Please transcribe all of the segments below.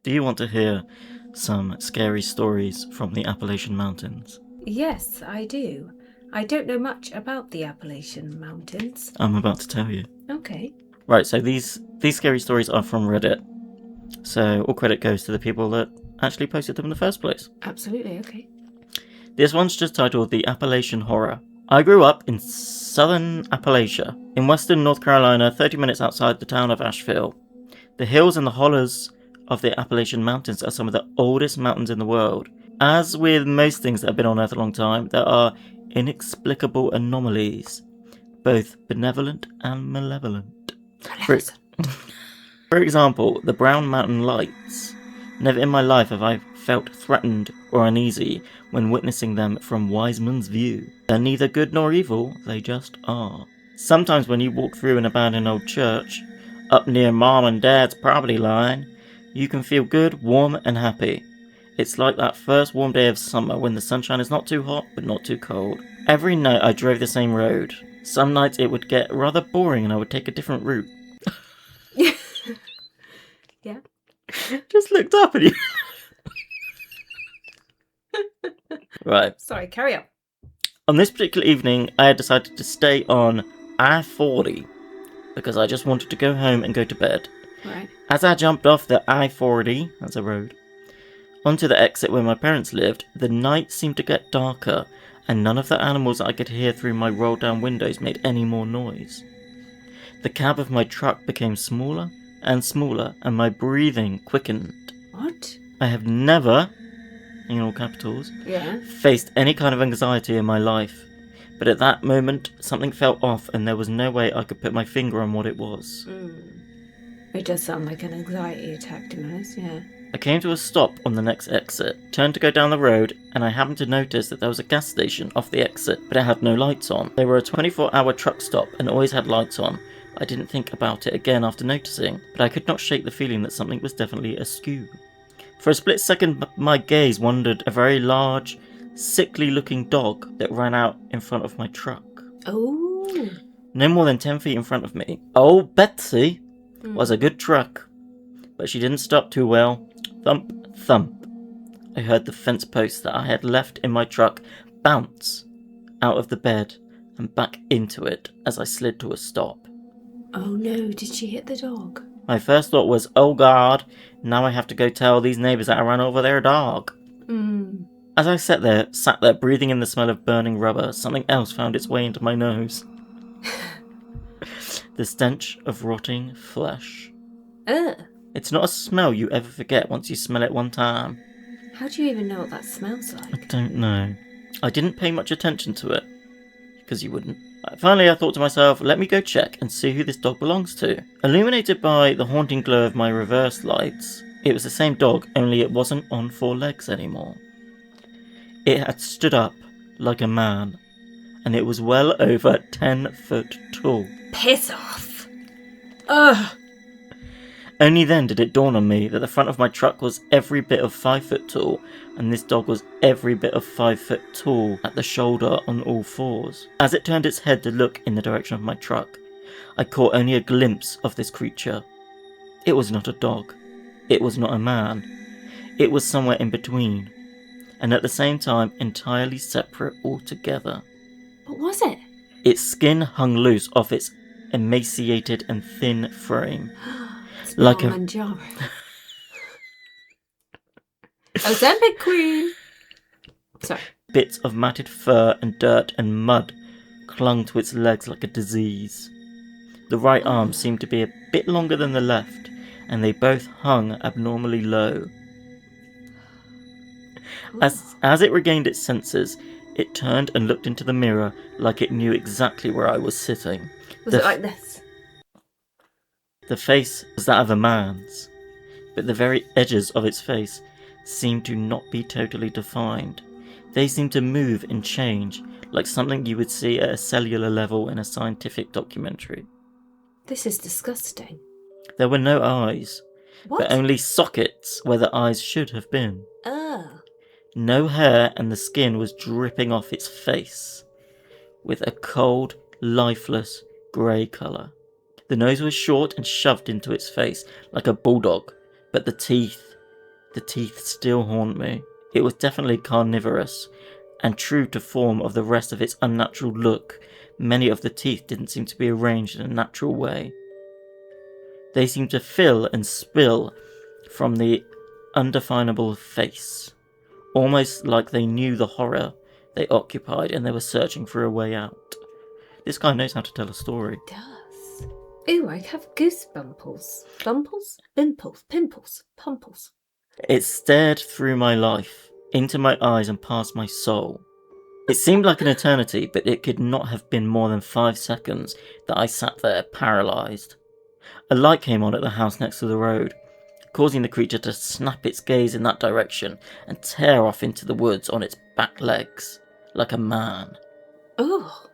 Do you want to hear some scary stories from the Appalachian Mountains? Yes, I do. I don't know much about the Appalachian Mountains. I'm about to tell you. Okay. Right, so these scary stories are from Reddit. So all credit goes to the people that actually posted them in the first place. Absolutely, okay. This one's just titled The Appalachian Horror. I grew up in southern Appalachia, in western North Carolina, 30 minutes outside the town of Asheville. The hills and the hollows of the Appalachian Mountains are some of the oldest mountains in the world. As with most things that have been on Earth a long time, there are inexplicable anomalies, both benevolent and malevolent. For example, the Brown Mountain Lights. Never in my life have I felt threatened or uneasy when witnessing them from Wiseman's view. They're neither good nor evil, they just are. Sometimes when you walk through an abandoned old church, up near Mom and Dad's property line, you can feel good, warm and happy. It's like that first warm day of summer when the sunshine is not too hot but not too cold. Every night I drove the same road. Some nights it would get rather boring and I would take a different route. Yeah. Just looked up at you. Right. Sorry, carry on. On this particular evening, I had decided to stay on I-40 because I just wanted to go home and go to bed. Right. As I jumped off the I-40, that's a road, onto the exit where my parents lived, the night seemed to get darker and none of the animals I could hear through my rolled down windows made any more noise. The cab of my truck became smaller and smaller and my breathing quickened. What? I have never, in all capitals, faced any kind of anxiety in my life. But at that moment, something felt off and there was no way I could put my finger on what it was. It does sound like an anxiety attack, to be honest, yeah. I came to a stop on the next exit, turned to go down the road, and I happened to notice that there was a gas station off the exit, but it had no lights on. They were a 24-hour truck stop and always had lights on. I didn't think about it again after noticing, but I could not shake the feeling that something was definitely askew. For a split second, my gaze wandered a very large, sickly-looking dog that ran out in front of my truck. Oh. No more than 10 feet in front of me. Old Betsy was a good truck, but she didn't stop too well. Thump, thump. I heard the fence post that I had left in my truck bounce out of the bed and back into it as I slid to a stop. Oh no, did she hit the dog? My first thought was, oh God, now I have to go tell these neighbours that I ran over their dog. As I sat there breathing in the smell of burning rubber, something else found its way into my nose. The stench of rotting flesh. Ugh. It's not a smell you ever forget once you smell it one time. How do you even know what that smells like? I don't know. I didn't pay much attention to it. Because you wouldn't. Finally, I thought to myself, let me go check and see who this dog belongs to. Illuminated by the haunting glow of my reverse lights, it was the same dog, only it wasn't on 4 legs anymore. It had stood up like a man, and it was well over 10 foot tall. Piss off! Ugh! Only then did it dawn on me that the front of my truck was every bit of 5 foot tall, and this dog was every bit of 5 foot tall at the shoulder on all fours. As it turned its head to look in the direction of my truck, I caught only a glimpse of this creature. It was not a dog. It was not a man. It was somewhere in between, and at the same time entirely separate altogether. What was it? Its skin hung loose off its emaciated and thin frame. Like a Manjaro. Ozempic queen. Sorry. Bits of matted fur and dirt and mud clung to its legs like a disease. The right arm seemed to be a bit longer than the left, and they both hung abnormally low. As it regained its senses, it turned and looked into the mirror like it knew exactly where I was sitting. Was it like this? The face was that of a man's, but the very edges of its face seemed to not be totally defined. They seemed to move and change, like something you would see at a cellular level in a scientific documentary. This is disgusting. There were no eyes, but only sockets where the eyes should have been. No hair, and the skin was dripping off its face, with a cold, lifeless, grey colour. The nose was short and shoved into its face like a bulldog, but the teeth The teeth still haunt me. It was definitely carnivorous, and true to form of the rest of its unnatural look, many of the teeth didn't seem to be arranged in a natural way. They seemed to fill and spill from the undefinable face, almost like they knew the horror they occupied and they were searching for a way out. This guy knows how to tell a story. Does. Ooh, I have goosebumples. Bumples? Bimples. Pimples. Pumples. It stared through my life, into my eyes and past my soul. It seemed like an eternity, but it could not have been more than 5 seconds that I sat there, paralysed. A light came on at the house next to the road, causing the creature to snap its gaze in that direction and tear off into the woods on its back legs, like a man. Oh.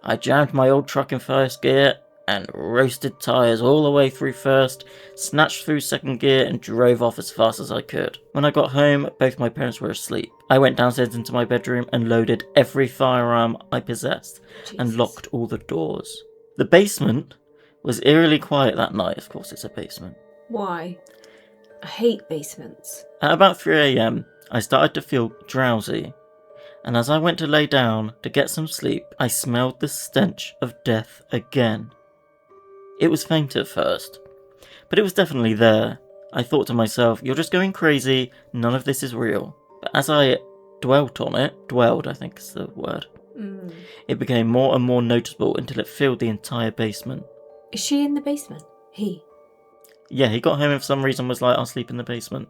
I jammed my old truck in first gear and roasted tyres all the way through first, snatched through second gear and drove off as fast as I could. When I got home, both my parents were asleep. I went downstairs into my bedroom and loaded every firearm I possessed and locked all the doors. The basement was eerily quiet that night. Of course it's a basement. Why? I hate basements. At about 3 a.m, I started to feel drowsy, and as I went to lay down to get some sleep, I smelled the stench of death again. It was faint at first, but it was definitely there. I thought to myself, you're just going crazy, none of this is real. But as I dwelt on it, I think is the word, it became more and more noticeable until it filled the entire basement. Is she in the basement? He? Yeah, he got home and for some reason was like, I'll sleep in the basement.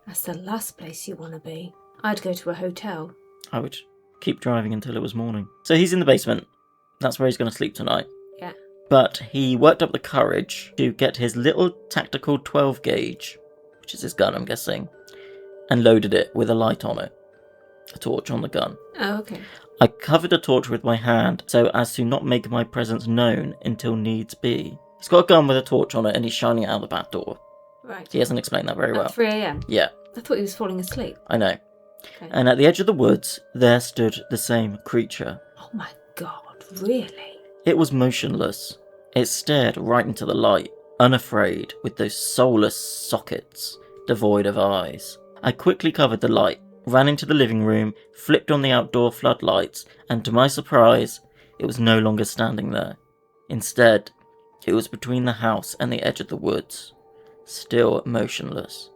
That's the last place you want to be. I'd go to a hotel. I would keep driving until it was morning. So he's in the basement. That's where he's going to sleep tonight. Yeah. But he worked up the courage to get his little tactical 12 gauge, which is his gun, I'm guessing, and loaded it with a light on it. A torch on the gun. Oh, okay. I covered the torch with my hand so as to not make my presence known until needs be. He's got a gun with a torch on it and he's shining it out the back door. Right. He hasn't explained that very well. At 3 a.m? Yeah. I thought he was falling asleep. I know. Okay. And at the edge of the woods, there stood the same creature. Oh my god, really? It was motionless. It stared right into the light, unafraid, with those soulless sockets, devoid of eyes. I quickly covered the light, ran into the living room, flipped on the outdoor floodlights, and to my surprise, it was no longer standing there. Instead, it was between the house and the edge of the woods, still motionless.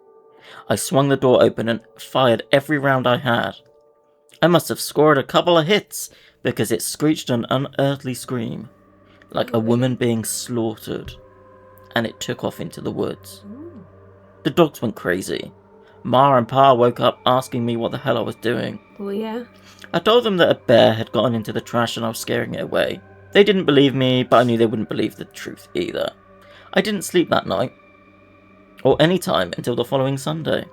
I swung the door open and fired every round I had. I must have scored a couple of hits, because it screeched an unearthly scream, like a woman being slaughtered, and it took off into the woods. Ooh. The dogs went crazy. Ma and Pa woke up asking me what the hell I was doing. Well, yeah. I told them that a bear had gotten into the trash and I was scaring it away. They didn't believe me, but I knew they wouldn't believe the truth either. I didn't sleep that night, or any time until the following Sunday.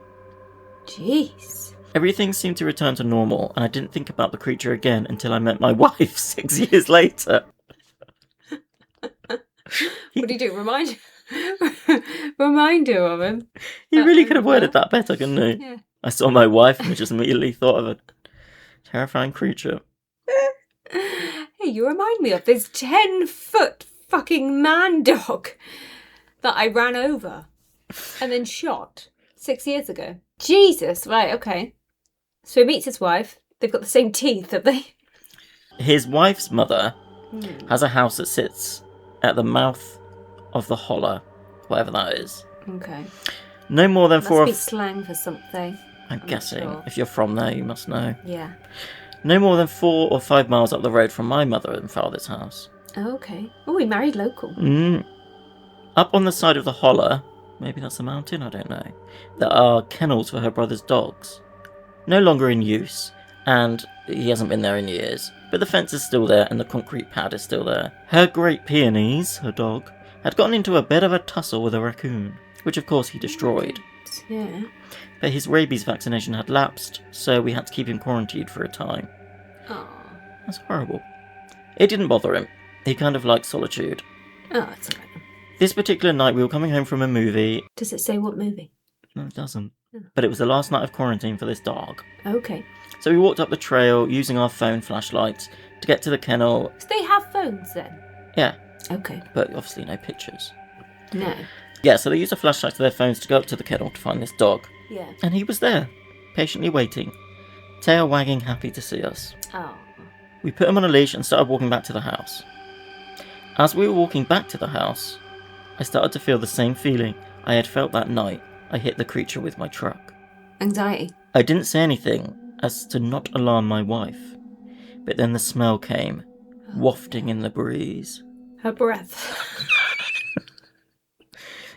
Jeez. Everything seemed to return to normal, and I didn't think about the creature again until I met my wife 6 years later. What do you do? Remind you of him? He really could have worded that better, couldn't he? Yeah. I saw my wife and just immediately thought of a terrifying creature. Hey, you remind me of this 10-foot fucking man dog that I ran over and then shot 6 years ago. Jesus, right, okay. So he meets his wife. They've got the same teeth, have they? His wife's mother has a house that sits at the mouth of the holler, whatever that is. Okay. No more than Must be slang for something. I'm guessing. Sure. If you're from there, you must know. Yeah. No more than 4 or 5 miles up the road from my mother and father's house. Oh, okay. Oh, he married local. Up on the side of the holler, maybe that's a mountain, I don't know, there are kennels for her brother's dogs. No longer in use, and he hasn't been there in years, but the fence is still there and the concrete pad is still there. Her Great Pyrenees, her dog, had gotten into a bit of a tussle with a raccoon, which of course he destroyed. Yeah. But his rabies vaccination had lapsed, so we had to keep him quarantined for a time. Oh. That's horrible. It didn't bother him. He kind of liked solitude. Oh, that's alright. This particular night we were coming home from a movie. Does it say what movie? No, it doesn't. But it was the last night of quarantine for this dog. Okay. So we walked up the trail using our phone flashlights to get to the kennel. So they have phones then? Yeah, Okay. but obviously no pictures. No. Yeah, so they used a flashlight to their phones to go up to the kennel to find this dog. Yeah. And he was there, patiently waiting, tail wagging, happy to see us. Oh. We put him on a leash and started walking back to the house. As we were walking back to the house, I started to feel the same feeling I had felt that night I hit the creature with my truck. Anxiety. I didn't say anything as to not alarm my wife, but then the smell came, wafting in the breeze. Her breath.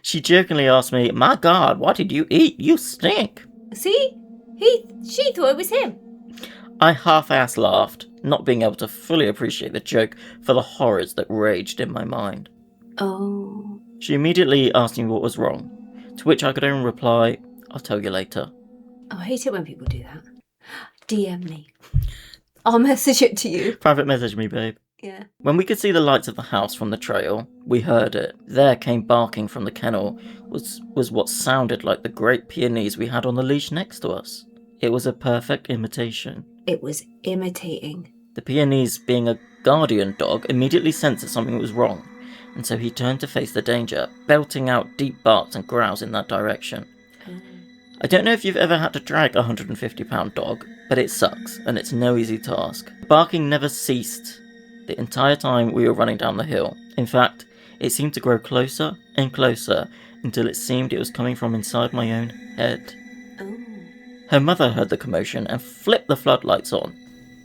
She jokingly asked me, "My God, what did you eat? You stink." See? She thought it was him. I half-ass laughed, not being able to fully appreciate the joke for the horrors that raged in my mind. Oh. She immediately asked me what was wrong, to which I could only reply, "I'll tell you later." Oh, I hate it when people do that. DM me. I'll message it to you. Private message me, babe. Yeah. When we could see the lights of the house from the trail, we heard it. There came barking from the kennel was what sounded like the great peonies we had on the leash next to us. It was a perfect imitation. It was imitating. The peonies, being a guardian dog, immediately sensed that something was wrong, and so he turned to face the danger, belting out deep barks and growls in that direction. I don't know if you've ever had to drag a 150-pound dog, but it sucks, and it's no easy task. Barking never ceased the entire time we were running down the hill. In fact, it seemed to grow closer and closer until it seemed it was coming from inside my own head. Oh. Her mother heard the commotion and flipped the floodlights on,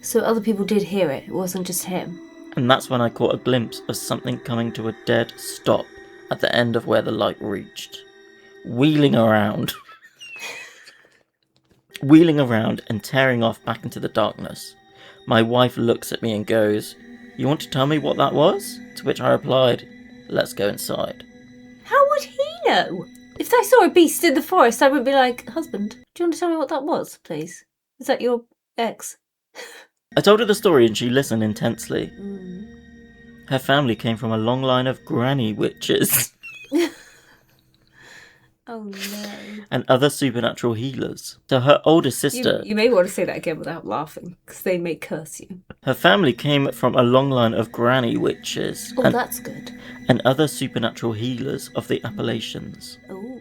So other people did hear it. It wasn't just him. and that's when I caught a glimpse of something coming to a dead stop at the end of where the light reached. Wheeling around and tearing off back into the darkness. My wife looks at me and goes, "You want to tell me what that was?" To which I replied, "Let's go inside." How would he know? If I saw a beast in the forest, I would be like, "Husband, do you want to tell me what that was, please? Is that your ex?" I told her the story and she listened intensely. Mm. Her family came from a long line of granny witches Oh no. and other supernatural healers. So her older sister... You may want to say that again without laughing, because they may curse you. Her family came from a long line of granny witches Oh, that's good. and other supernatural healers of the Appalachians. Oh.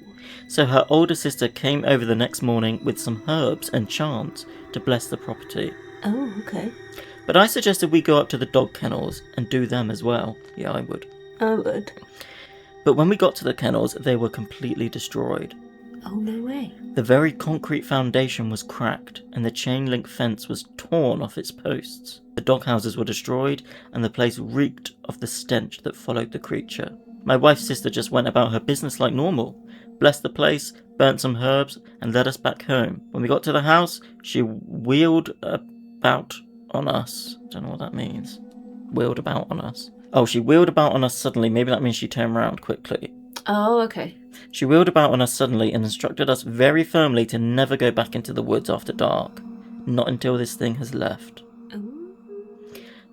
So her older sister came over the next morning with some herbs and charms to bless the property. Oh, okay. But I suggested we go up to the dog kennels and do them as well. Yeah, I would. I would. But when we got to the kennels, they were completely destroyed. Oh, no way. The very concrete foundation was cracked, and the chain link fence was torn off its posts. The dog houses were destroyed, and the place reeked of the stench that followed the creature. My wife's sister just went about her business like normal, blessed the place, burnt some herbs, and led us back home. When we got to the house, she wheeled about on us. Don't know what that means. Wheeled about on us. Oh, she wheeled about on us suddenly. Maybe that means she turned around quickly. Oh, okay. She wheeled about on us suddenly and instructed us very firmly to never go back into the woods after dark. Not until this thing has left. Ooh.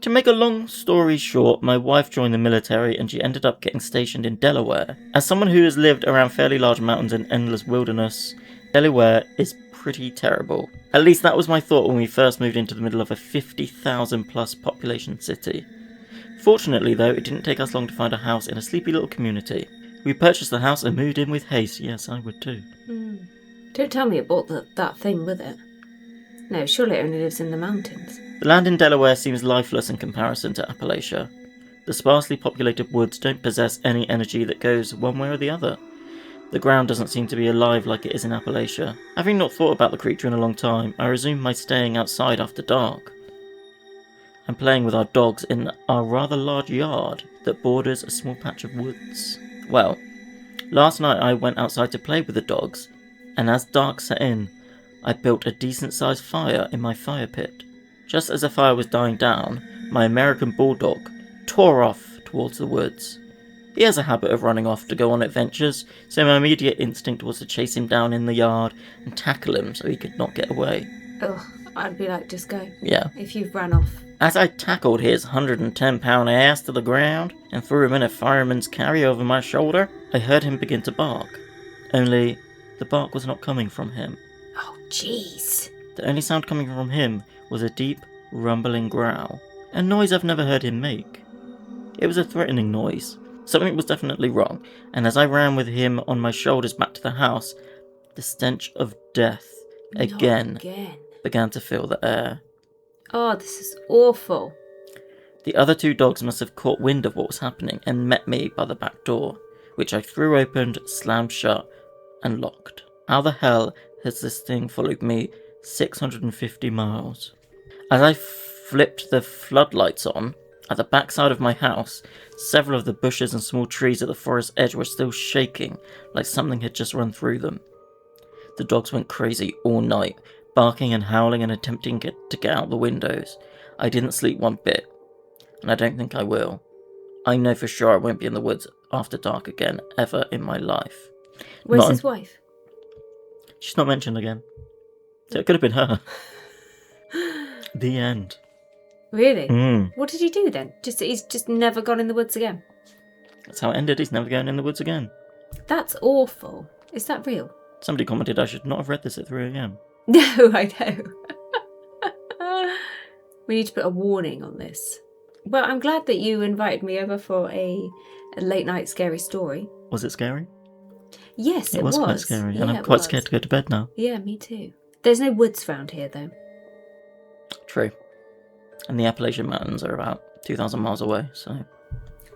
To make a long story short, my wife joined the military and she ended up getting stationed in Delaware. As someone who has lived around fairly large mountains and endless wilderness, Delaware is pretty terrible. At least that was my thought when we first moved into the middle of a 50,000 plus population city. Fortunately though, it didn't take us long to find a house in a sleepy little community. We purchased the house and moved in with haste. Yes, I would too. Don't tell me it bought that thing with it. No, surely it only lives in the mountains. The land in Delaware seems lifeless in comparison to Appalachia. The sparsely populated woods don't possess any energy that goes one way or the other. The ground doesn't seem to be alive like it is in Appalachia. Having not thought about the creature in a long time, I resumed my staying outside after dark and playing with our dogs in our rather large yard that borders a small patch of woods. Well, last night I went outside to play with the dogs, and as dark set in, I built a decent-sized fire in my fire pit. Just as the fire was dying down, my American bulldog tore off towards the woods. He has a habit of running off to go on adventures, so my immediate instinct was to chase him down in the yard and tackle him so he could not get away. Ugh, I'd be like, just go. Yeah. If you've ran off. As I tackled his 110-pound ass to the ground and threw him in a fireman's carry over my shoulder, I heard him begin to bark. Only, the bark was not coming from him. Oh, jeez. The only sound coming from him was a deep, rumbling growl, a noise I've never heard him make. It was a threatening noise, Something was definitely wrong, and as I ran with him on my shoulders back to the house, the stench of death again began to fill the air. Oh, this is awful. The other 2 dogs must have caught wind of what was happening and met me by the back door, which I threw open, slammed shut, and locked. How the hell has this thing followed me 650 miles? As I flipped the floodlights on, at the backside of my house, several of the bushes and small trees at the forest edge were still shaking like something had just run through them. The dogs went crazy all night, barking and howling and attempting to get out the windows. I didn't sleep one bit, and I don't think I will. I know for sure I won't be in the woods after dark again, ever in my life. Where's his wife? She's not mentioned again. So it could have been her. The end. Really? What did he do then? He's just never gone in the woods again? That's how it ended. He's never going in the woods again. That's awful. Is that real? Somebody commented I should not have read this at 3 a.m. No, I know. We need to put a warning on this. Well, I'm glad that you invited me over for a late night scary story. Was it scary? Yes, it was quite scary, yeah, and I'm quite scared to go to bed now. Yeah, me too. There's no woods round here, though. True. And the Appalachian Mountains are about 2,000 miles away, so...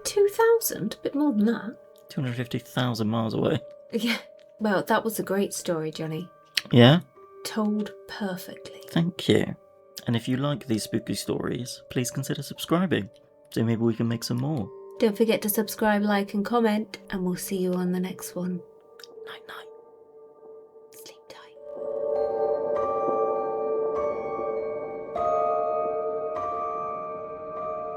2,000? A bit more than that. 250,000 miles away. Yeah. Well, that was a great story, Johnny. Yeah? Told perfectly. Thank you. And if you like these spooky stories, please consider subscribing, so maybe we can make some more. Don't forget to subscribe, like and comment, and we'll see you on the next one. Night night.